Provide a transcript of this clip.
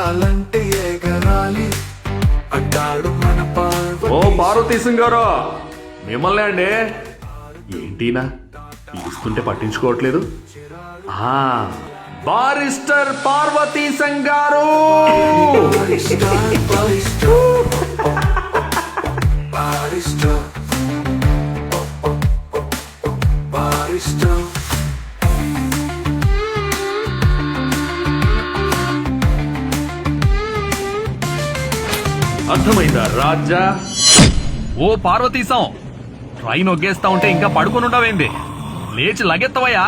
ఎగరాలంటే ఎగరాలి అంటాడు మన పార్వతీ. ఓ పార్వతీ సింగ్ గారు, మిమ్మల్ని అండి. ఏంటినా పిలుస్తుంటే పట్టించుకోవట్లేదు? బారిస్టర్ పార్వతీ సింగ్ గారు. Barrister, barrister, barrister, barrister. అర్థమైందా రాజా? ఓ పార్వతీశం, ట్రైన్ ఒగ్గేస్తా ఉంటే ఇంకా పడుకుని ఉండవేంది? లేచి లగెత్తవయ్యా.